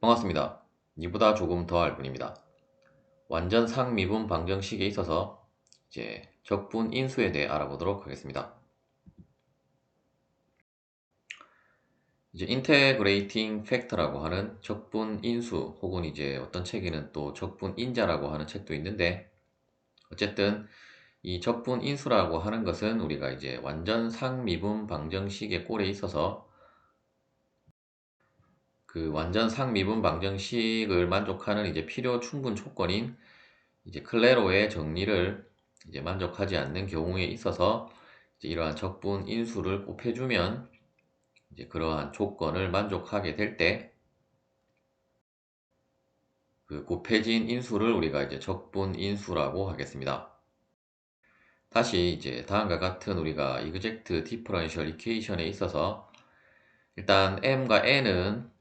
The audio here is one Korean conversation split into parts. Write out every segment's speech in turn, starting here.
반갑습니다. 이보다 조금 더 알 뿐입니다. 완전 상미분 방정식에 있어서 이제 적분 인수에 대해 알아보도록 하겠습니다. 이제 인테그레이팅 팩터라고 하는 적분 인수 혹은 이제 어떤 책에는 또 적분 인자라고 하는 책도 있는데, 어쨌든 이 적분 인수라고 하는 것은 우리가 이제 완전 상미분 방정식의 꼴에 있어서 그 완전 상미분 방정식을 만족하는 이제 필요 충분 조건인 이제 클레로의 정리를 이제 만족하지 않는 경우에 있어서 이제 이러한 적분 인수를 곱해주면 이제 그러한 조건을 만족하게 될 때 그 곱해진 인수를 우리가 이제 적분 인수라고 하겠습니다. 다시 이제 다음과 같은 우리가 exact differential equation에 있어서 일단 m과 n은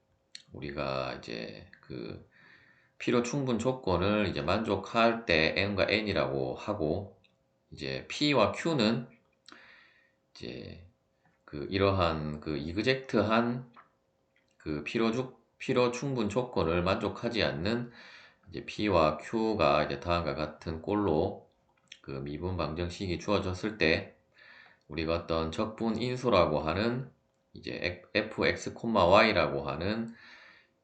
우리가 이제 그 필요 충분 조건을 이제 만족할 때 m과 n이라고 하고, 이제 p와 q는 이제 그 이러한 그 이그젝트한 그 필요 충분 조건을 만족하지 않는 이제 P와 Q가 이제 다음과 같은 꼴로 그 미분 방정식이 주어졌을 때 우리가 어떤 적분 인수라고 하는 이제 fx, y라고 하는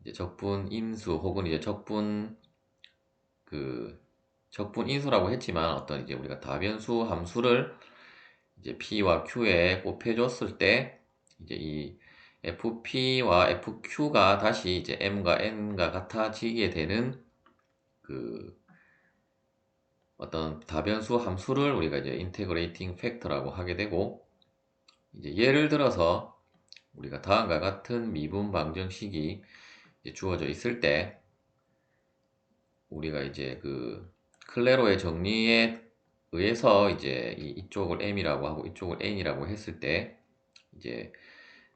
이제 적분 인수 혹은 이제 적분 인수라고 했지만 어떤 이제 우리가 다변수 함수를 이제 P와 Q에 곱해줬을 때 이제 이 FP와 FQ가 다시 이제 M과 N과 같아지게 되는 그 어떤 다변수 함수를 우리가 이제 인테그레이팅 팩터라고 하게 되고, 이제 예를 들어서 우리가 다음과 같은 미분 방정식이 이제 주어져 있을 때 우리가 이제 그 클레로의 정리에 의해서 이제 이쪽을 M이라고 하고 이쪽을 N이라고 했을 때 이제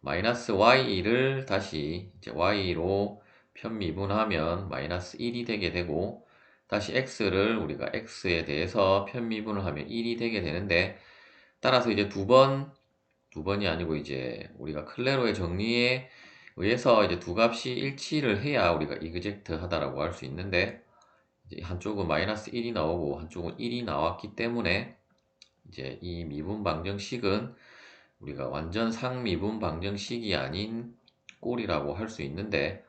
마이너스 y를 다시 이제 y로 편미분하면 마이너스 1이 되게 되고, 다시 x를 우리가 x에 대해서 편미분을 하면 1이 되게 되는데, 따라서 이제 두 번이 아니고 이제 우리가 클레로의 정리에 의해서 이제 두 값이 일치를 해야 우리가 이그젝트 하다라고 할 수 있는데, 이제 한쪽은 마이너스 1이 나오고 한쪽은 1이 나왔기 때문에 이제 이 미분 방정식은 우리가 완전 상미분 방정식이 아닌 꼴이라고 할 수 있는데,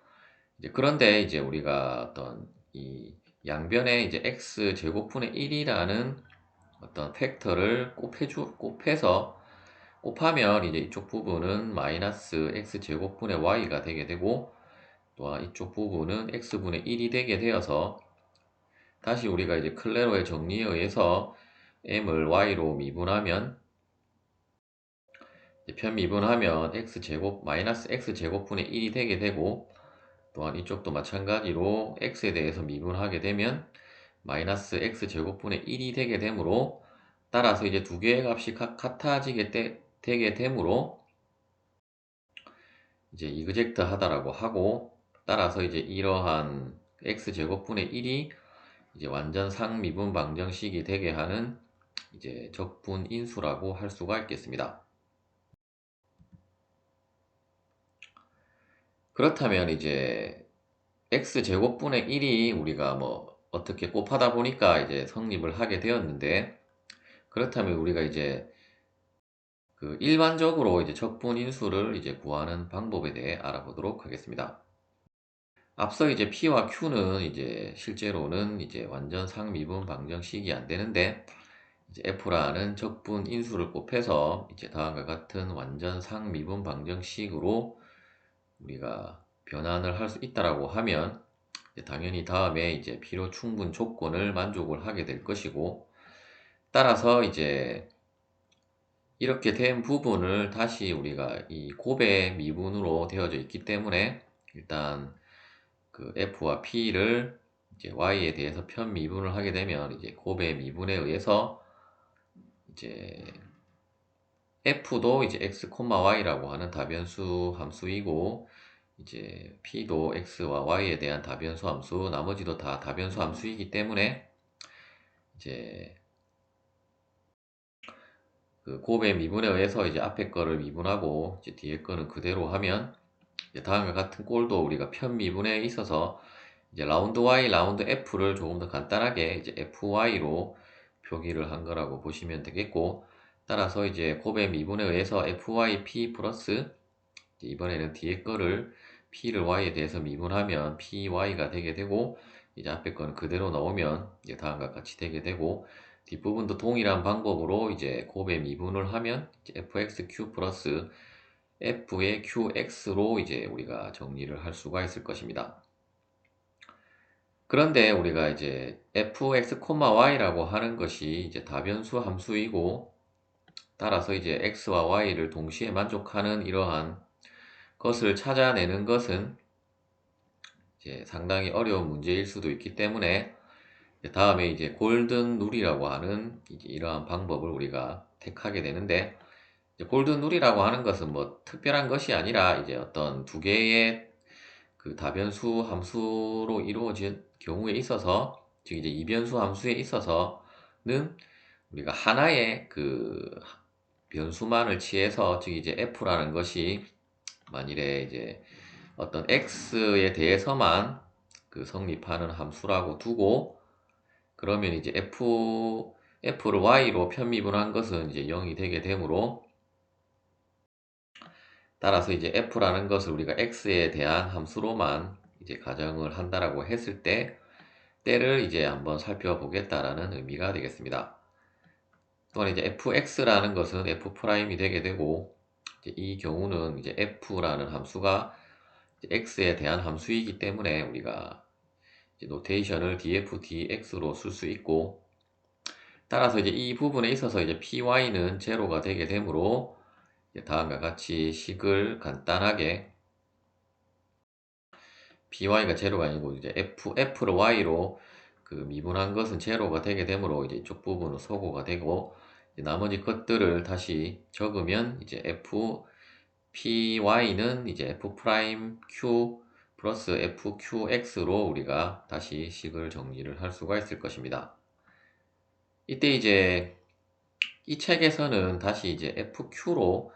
이제 그런데 이제 우리가 어떤 이 양변에 이제 x 제곱분의 1이라는 어떤 팩터를 곱해서 곱하면 이제 이쪽 부분은 마이너스 x 제곱분의 y가 되게 되고, 또한 이쪽 부분은 x분의 1이 되게 되어서 다시 우리가 이제 클레로의 정리에 의해서 m을 y로 미분하면 편미분하면 x제곱 마이너스 x제곱분의 1이 되게 되고, 또한 이쪽도 마찬가지로 x에 대해서 미분하게 되면 마이너스 x제곱분의 1이 되게 되므로, 따라서 이제 두 개의 값이 같아지게 되게 되므로 이제 이그젝트 하다라고 하고, 따라서 이제 이러한 x제곱분의 1이 이제 완전 상미분 방정식이 되게 하는 이제 적분 인수라고 할 수가 있겠습니다. 그렇다면 이제 x제곱분의 1이 우리가 뭐 어떻게 곱하다 보니까 이제 성립을 하게 되었는데, 그렇다면 우리가 이제 그 일반적으로 이제 적분 인수를 이제 구하는 방법에 대해 알아보도록 하겠습니다. 앞서 이제 P와 Q는 이제 실제로는 이제 완전 상미분 방정식이 안 되는데, 이제 F라는 적분 인수를 곱해서 이제 다음과 같은 완전 상미분 방정식으로 우리가 변환을 할 수 있다라고 하면 당연히 다음에 이제 필요 충분 조건을 만족을 하게 될 것이고, 따라서 이제 이렇게 된 부분을 다시 우리가 이 곱의 미분으로 되어져 있기 때문에 일단 그 f와 p를 이제 y에 대해서 편미분을 하게 되면 이제 곱의 미분에 의해서 이제 f도 이제 x, y라고 하는 다변수 함수이고, 이제 p도 x와 y에 대한 다변수 함수, 나머지도 다 다변수 함수이기 때문에 이제 그 곱의 미분에 의해서 이제 앞에 거를 미분하고 이제 뒤에 거는 그대로 하면 다음과 같은 꼴도 우리가 편미분에 있어서 이제 라운드 Y, 라운드 F를 조금 더 간단하게 이제 FY로 표기를 한 거라고 보시면 되겠고, 따라서 이제 곱의 미분에 의해서 FYP 플러스 이번에는 뒤에 거를 P를 Y에 대해서 미분하면 PY가 되게 되고, 이제 앞에 거는 그대로 넣으면 이제 다음과 같이 되게 되고, 뒷부분도 동일한 방법으로 이제 곱의 미분을 하면 이제 FXQ 플러스 F의 QX로 이제 우리가 정리를 할 수가 있을 것입니다. 그런데 우리가 이제 fx,y라고 하는 것이 이제 다변수 함수이고, 따라서 이제 x와 y를 동시에 만족하는 이러한 것을 찾아내는 것은 이제 상당히 어려운 문제일 수도 있기 때문에, 다음에 이제 골든 룰이라고 하는 이제 이러한 방법을 우리가 택하게 되는데, 이제 골든 룰이라고 하는 것은 뭐 특별한 것이 아니라 이제 어떤 두 개의 그 다변수 함수로 이루어진 경우에 있어서, 즉 이제 이변수 함수에 있어서는 우리가 하나의 그 변수만을 취해서, 즉 이제 f라는 것이 만일에 이제 어떤 x에 대해서만 그 성립하는 함수라고 두고, 그러면 이제 f를 y로 편미분한 것은 이제 0이 되게 되므로, 따라서 이제 f라는 것을 우리가 x에 대한 함수로만 이제 가정을 한다라고 했을 때, 때를 이제 한번 살펴보겠다라는 의미가 되겠습니다. 또한 이제 fx라는 것은 f'이 되게 되고, 이제 이 경우는 이제 f라는 함수가 이제 x에 대한 함수이기 때문에 우리가 이제 노테이션을 df, dx로 쓸 수 있고, 따라서 이제 이 부분에 있어서 이제 py는 제로가 되게 되므로, 다음과 같이 식을 간단하게 py가 제로가 아니고 이제 f를 y로 그 미분한 것은 제로가 되게 되므로 이제 이쪽 부분은 소거가 되고, 이제 나머지 것들을 다시 적으면 이제 py는 이제 f'q 플러스 fqx로 우리가 다시 식을 정리를 할 수가 있을 것입니다. 이때 이제 이 책에서는 다시 이제 fq로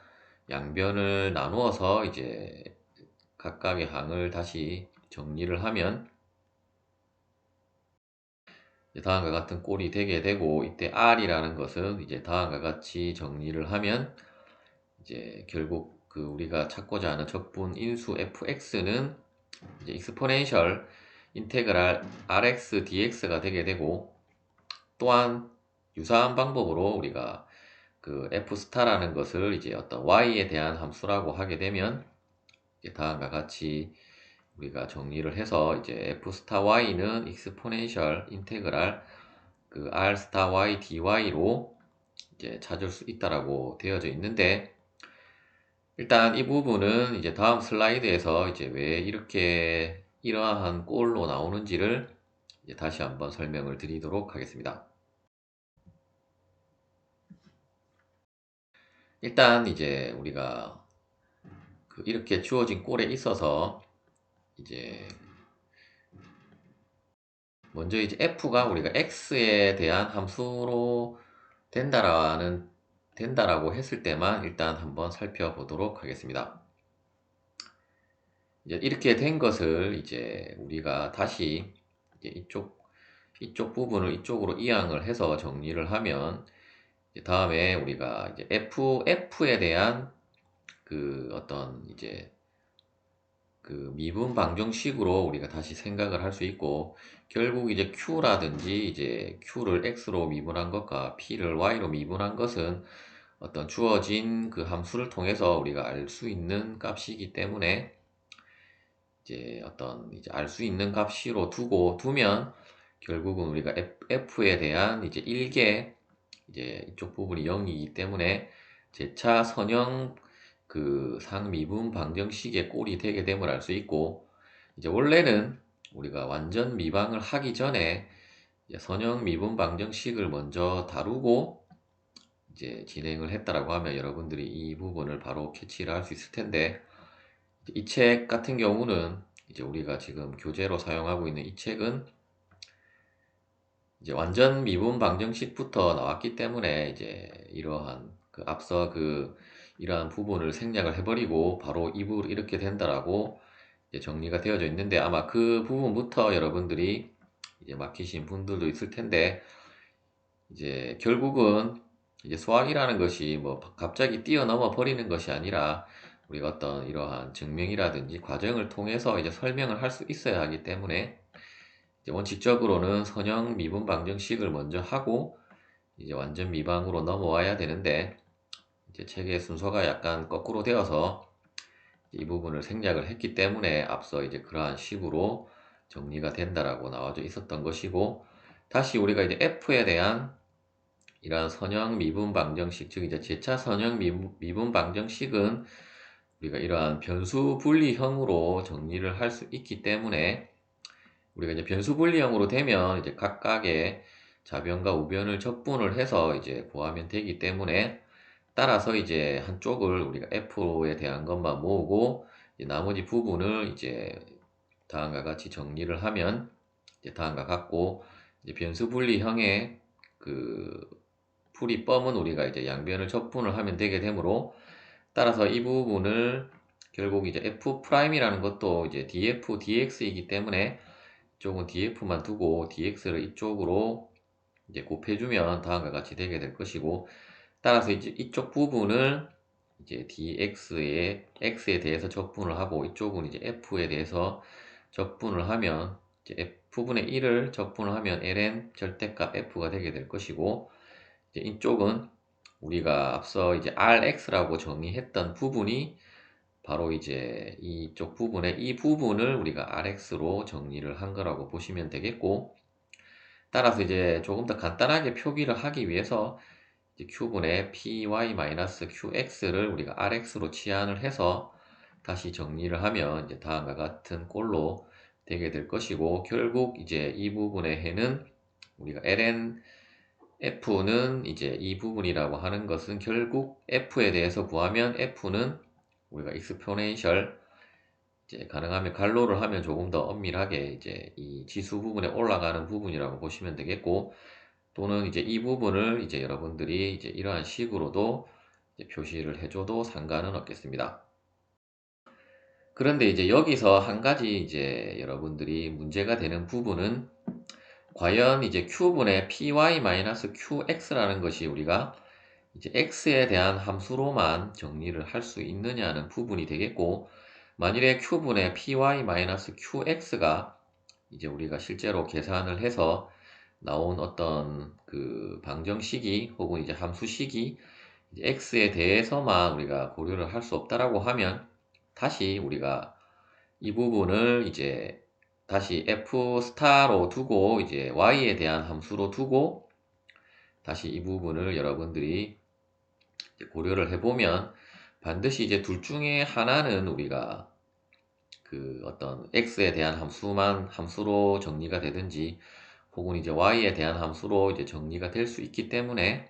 양변을 나누어서 이제 각각의 항을 다시 정리를 하면 다음과 같은 꼴이 되게 되고, 이때 r이라는 것은 이제 다음과 같이 정리를 하면 이제 결국 그 우리가 찾고자 하는 적분 인수 fx는 이제 exponential 인테그랄 rx dx가 되게 되고, 또한 유사한 방법으로 우리가 그 f라는 것을 이제 어떤 y에 대한 함수라고 하게 되면 이제 다음과 같이 우리가 정리를 해서 이제 f'y는 exponential 인테그랄 그 r 스타 y dy로 이제 찾을 수 있다라고 되어져 있는데, 일단 이 부분은 이제 다음 슬라이드에서 이제 왜 이렇게 이러한 꼴로 나오는지를 이제 다시 한번 설명을 드리도록 하겠습니다. 일단 이제 우리가 그 이렇게 주어진 꼴에 있어서 이제 먼저 이제 f가 우리가 x에 대한 함수로 된다라고 했을 때만 일단 한번 살펴보도록 하겠습니다. 이제 이렇게 된 것을 이제 우리가 다시 이제 이쪽 부분을 이쪽으로 이항을 해서 정리를 하면, 이제 다음에 우리가 이제 f에 대한 그 어떤 이제 그 미분 방정식으로 우리가 다시 생각을 할 수 있고, 결국 이제 q라든지 이제 q를 x로 미분한 것과 p를 y로 미분한 것은 어떤 주어진 그 함수를 통해서 우리가 알 수 있는 값이기 때문에, 이제 어떤 이제 알 수 있는 값으로 두면 결국은 우리가 f에 대한 이제 1개 이제 이쪽 부분이 0이기 때문에 재차 선형 그 상미분 방정식의 꼴이 되게 됨을 알 수 있고, 이제 원래는 우리가 완전 미방을 하기 전에 이제 선형 미분 방정식을 먼저 다루고 이제 진행을 했다라고 하면 여러분들이 이 부분을 바로 캐치를 할 수 있을 텐데, 이 책 같은 경우는 이제 우리가 지금 교재로 사용하고 있는 이 책은 이제 완전 미분 방정식부터 나왔기 때문에, 이제 이러한 그 앞서 그 이러한 부분을 생략을 해버리고 바로 입으로 이렇게 된다라고 이제 정리가 되어져 있는데, 아마 그 부분부터 여러분들이 이제 막히신 분들도 있을 텐데, 이제 결국은 이제 수학이라는 것이 뭐 갑자기 뛰어넘어 버리는 것이 아니라 우리가 어떤 이러한 증명이라든지 과정을 통해서 이제 설명을 할 수 있어야 하기 때문에, 이제 원칙적으로는 선형 미분 방정식을 먼저 하고 이제 완전 미방으로 넘어와야 되는데, 이제 책의 순서가 약간 거꾸로 되어서 이 부분을 생략을 했기 때문에 앞서 이제 그러한 식으로 정리가 된다라고 나와져 있었던 것이고, 다시 우리가 이제 F에 대한 이러한 선형 미분 방정식, 즉 이제 제차 선형 미분 방정식은 우리가 이러한 변수 분리형으로 정리를 할 수 있기 때문에, 우리가 이제 변수 분리형으로 되면 이제 각각의 좌변과 우변을 적분을 해서 이제 구하면 되기 때문에, 따라서 이제 한쪽을 우리가 F에 대한 것만 모으고 이제 나머지 부분을 이제 다음과 같이 정리를 하면 이제 다음과 같고, 이제 변수 분리형의 그 풀이법은 우리가 이제 양변을 적분을 하면 되게 되므로, 따라서 이 부분을 결국 이제 F'이라는 것도 이제 df, dx이기 때문에 이쪽은 df만 두고 dx를 이쪽으로 이제 곱해주면 다음과 같이 되게 될 것이고, 따라서 이제 이쪽 부분을 이제 dx에 x에 대해서 적분을 하고 이쪽은 이제 f에 대해서 적분을 하면 이제 f분의 1을 적분을 하면 ln 절대값 f가 되게 될 것이고, 이제 이쪽은 우리가 앞서 이제 rx라고 정의했던 부분이 바로 이제 이쪽 부분에 이 부분을 우리가 rx로 정리를 한 거라고 보시면 되겠고, 따라서 이제 조금 더 간단하게 표기를 하기 위해서 이제 q분의 py-qx를 우리가 rx로 치환을 해서 다시 정리를 하면 이제 다음과 같은 꼴로 되게 될 것이고, 결국 이제 이 부분의 해는 우리가 ln f는 이제 이 부분이라고 하는 것은 결국 f에 대해서 구하면 f는 우리가 exponential, 이제 가능하면 갈로를 하면 조금 더 엄밀하게 이제 이 지수 부분에 올라가는 부분이라고 보시면 되겠고, 또는 이제 이 부분을 이제 여러분들이 이제 이러한 식으로도 이제 표시를 해줘도 상관은 없겠습니다. 그런데 이제 여기서 한 가지 이제 여러분들이 문제가 되는 부분은, 과연 이제 q분의 py-qx라는 것이 우리가 이제 x에 대한 함수로만 정리를 할 수 있느냐는 부분이 되겠고, 만일에 q분의 py-qx가 이제 우리가 실제로 계산을 해서 나온 어떤 그 방정식이 혹은 이제 함수식이 이제 x에 대해서만 우리가 고려를 할 수 없다라고 하면, 다시 우리가 이 부분을 이제 다시 f 스타로 두고 이제 y에 대한 함수로 두고 다시 이 부분을 여러분들이 고려를 해보면, 반드시 이제 둘 중에 하나는 우리가 그 어떤 x에 대한 함수로 정리가 되든지 혹은 이제 y에 대한 함수로 이제 정리가 될 수 있기 때문에,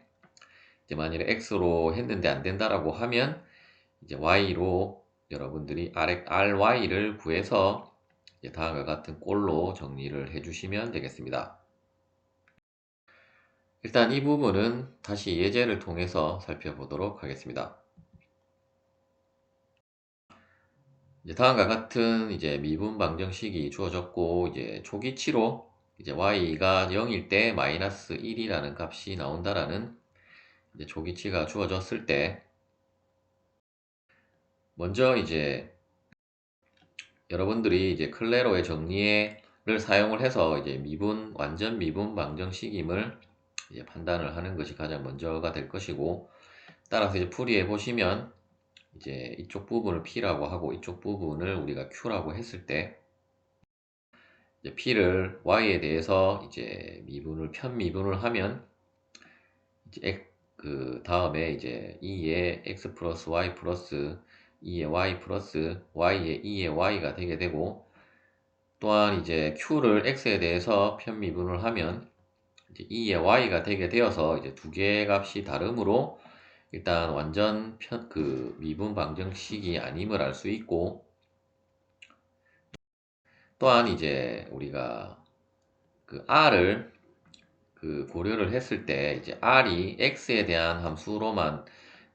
이제 만일에 x로 했는데 안 된다라고 하면 이제 y로 여러분들이 ry를 구해서 이제 다음과 같은 꼴로 정리를 해주시면 되겠습니다. 일단 이 부분은 다시 예제를 통해서 살펴보도록 하겠습니다. 이제 다음과 같은 이제 미분 방정식이 주어졌고, 이제 초기치로 이제 y가 0일 때 마이너스 1이라는 값이 나온다라는 이제 초기치가 주어졌을 때, 먼저 이제 여러분들이 이제 클레로의 정리를 사용을 해서 이제 완전 미분 방정식임을 이제 판단을 하는 것이 가장 먼저가 될 것이고, 따라서 이제 풀이해 보시면 이제 이쪽 부분을 P라고 하고 이쪽 부분을 우리가 Q라고 했을 때, 이제 P를 Y에 대해서 이제 편미분을 하면 이제 그 다음에 이제 2의 X 플러스 Y 플러스 2의 Y 플러스 Y의 2의 Y가 되게 되고, 또한 이제 Q를 X에 대해서 편미분을 하면 이제 2의 Y가 되게 되어서 이제 두 개의 값이 다르므로 일단 완전 미분 방정식이 아님을 알 수 있고, 또한 이제 우리가 그 R을 고려를 했을 때 이제 R이 X에 대한 함수로만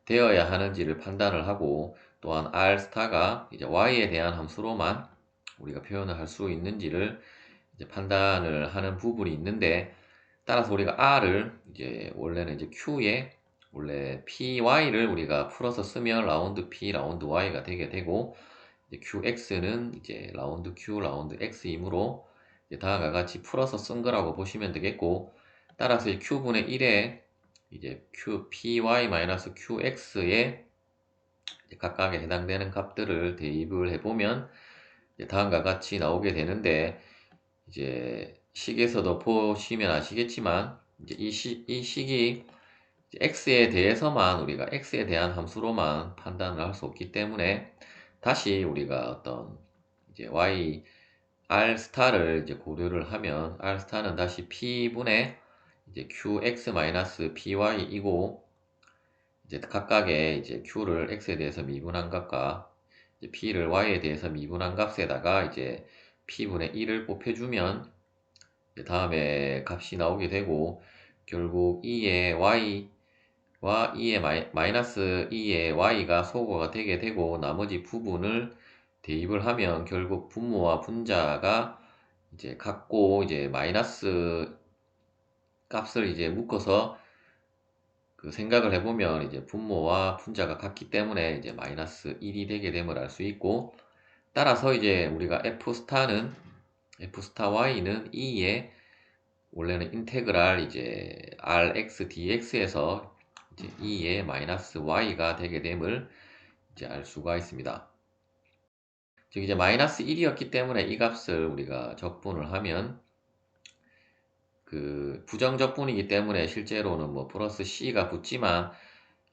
되어야 하는지를 판단을 하고, 또한 r 스타가 이제 y에 대한 함수로만 우리가 표현을 할 수 있는지를 이제 판단을 하는 부분이 있는데, 따라서 우리가 r을 이제 원래는 이제 q에 원래 py를 우리가 풀어서 쓰면 라운드 p 라운드 y가 되게 되고, 이제 qx는 이제 라운드 q 라운드 x이므로 이제 다음과 같이 풀어서 쓴 거라고 보시면 되겠고, 따라서 이 q분의 1에 이제 py-qx에 각각에 해당되는 값들을 대입을 해보면 다음과 같이 나오게 되는데, 이제 식에서도 보시면 아시겠지만 이제 이 식이 x에 대해서만 우리가 x에 대한 함수로만 판단을 할 수 없기 때문에, 다시 우리가 어떤 이제 y r 스타를 이제 고려를 하면 r 스타는 다시 p분의 이제 qx-py이고, 이제 각각의 이제 q를 x에 대해서 미분한 값과 이제 p를 y에 대해서 미분한 값에다가 이제 p분의 1을 곱해주면 다음에 값이 나오게 되고, 결국 2의 y와 2의 마이너스 2의 y가 소거가 되게 되고, 나머지 부분을 대입을 하면 결국 분모와 분자가 이제 같고, 이제 마이너스 값을 이제 묶어서 그 생각을 해보면 이제 분모와 분자가 같기 때문에 이제 마이너스 1이 되게 됨을 알 수 있고, 따라서 이제 우리가 f 스타 y는 2의 원래는 인테그랄 이제 rx dx에서 이제 2의 마이너스 y가 되게 됨을 이제 알 수가 있습니다. 즉 이제 마이너스 1이었기 때문에 이 값을 우리가 적분을 하면 그 부정적분이기 때문에 실제로는 뭐 플러스 c가 붙지만,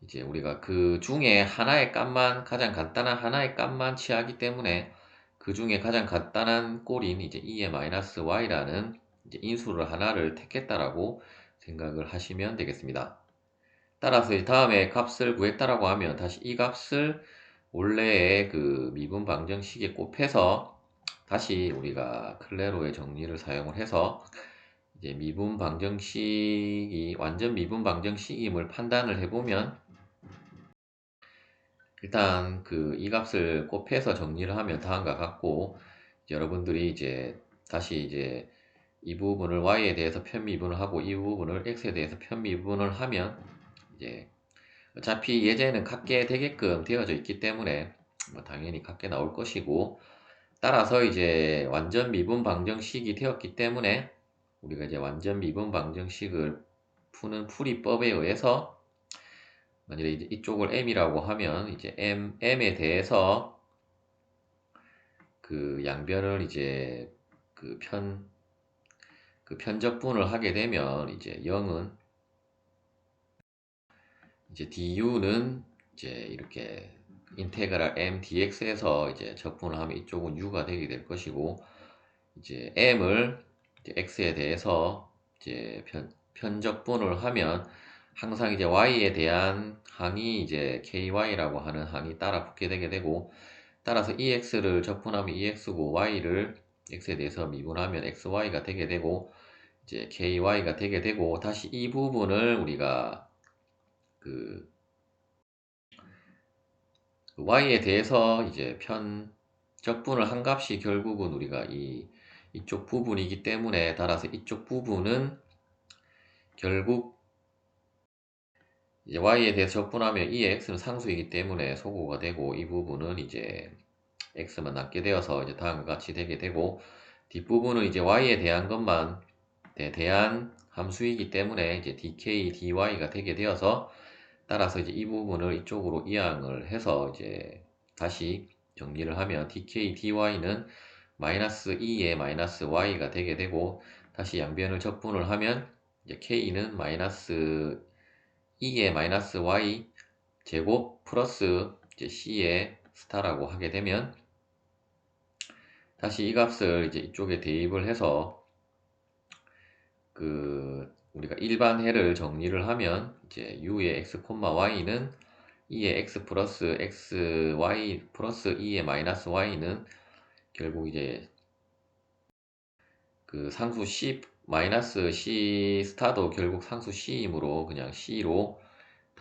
이제 우리가 그 중에 하나의 값만, 가장 간단한 하나의 값만 취하기 때문에 그 중에 가장 간단한 꼴인 이제 2의 마이너스 y라는 이제 인수를 하나를 택했다라고 생각을 하시면 되겠습니다. 따라서 이 다음에 값을 구했다라고 하면 다시 이 값을 원래의 그 미분 방정식에 곱해서 다시 우리가 클레로의 정리를 사용을 해서 이제 미분 방정식이 완전 미분 방정식임을 판단을 해보면, 일단 그 이 값을 곱해서 정리를 하면 다음과 같고, 여러분들이 이제 다시 이제 이 부분을 y에 대해서 편미분을 하고 이 부분을 x에 대해서 편미분을 하면 이제 어차피 예제는 같게 되게끔 되어져 있기 때문에 뭐 당연히 같게 나올 것이고, 따라서 이제 완전 미분 방정식이 되었기 때문에 우리가 이제 완전 미분 방정식을 푸는 풀이법에 의해서 만약에 이제 이쪽을 m이라고 하면 이제 m에 대해서 그 양변을 이제 그 편적분을 하게 되면 이제 0은 이제 du는 이제 이렇게 인테그랄 m dx에서 이제 적분을 하면 이쪽은 u가 되게 될 것이고, 이제 m을 이제 x에 대해서 이제 편적분을 하면 항상 이제 y에 대한 항이 이제 ky라고 하는 항이 따라 붙게 되게 되고, 따라서 ex를 적분하면 ex고 y를 x에 대해서 미분하면 xy가 되게 되고, 이제 ky가 되게 되고, 다시 이 부분을 우리가 그 y에 대해서 이제 적분을 한 값이 결국은 우리가 이쪽 부분이기 때문에, 따라서 이쪽 부분은 결국 이제 y에 대해서 적분하면 이 x는 상수이기 때문에 소거가 되고, 이 부분은 이제 x만 남게 되어서 이제 다음과 같이 되게 되고, 뒷부분은 이제 y에 대한 것만 대한 함수이기 때문에 이제 dk dy가 되게 되어서, 따라서 이제 이 부분을 이쪽으로 이항을 해서 이제 다시 정리를 하면 dk dy는 마이너스 2의 마이너스 y가 되게 되고, 다시 양변을 적분을 하면 이제 k는 마이너스 2의 마이너스 y 제곱 플러스 이제 c의 스타라고 하게 되면, 다시 이 값을 이제 이쪽에 대입을 해서 그 우리가 일반해를 정리를 하면 이제 u의 x, y는 2의 x 플러스 xy 플러스 2의 마이너스 y는 결국 이제 그 상수 c 마이너스 c 스타도 결국 상수 c이므로 그냥 c로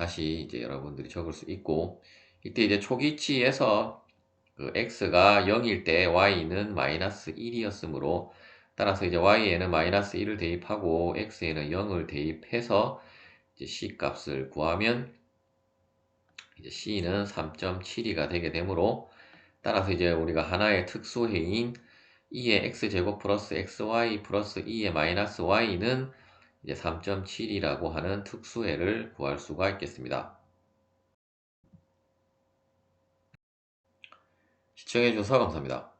다시 이제 여러분들이 적을 수 있고, 이때 이제 초기치에서 그 x가 0일 때 y는 마이너스 1이었으므로, 따라서 이제 y에는 마이너스 1을 대입하고 x에는 0을 대입해서 이제 c 값을 구하면 이제 c는 3.72가 되게 되므로, 따라서 이제 우리가 하나의 특수해인 2의 x제곱 플러스 xy 플러스 2의 마이너스 y는 이제 3.7이라고 하는 특수해를 구할 수가 있겠습니다. 시청해주셔서 감사합니다.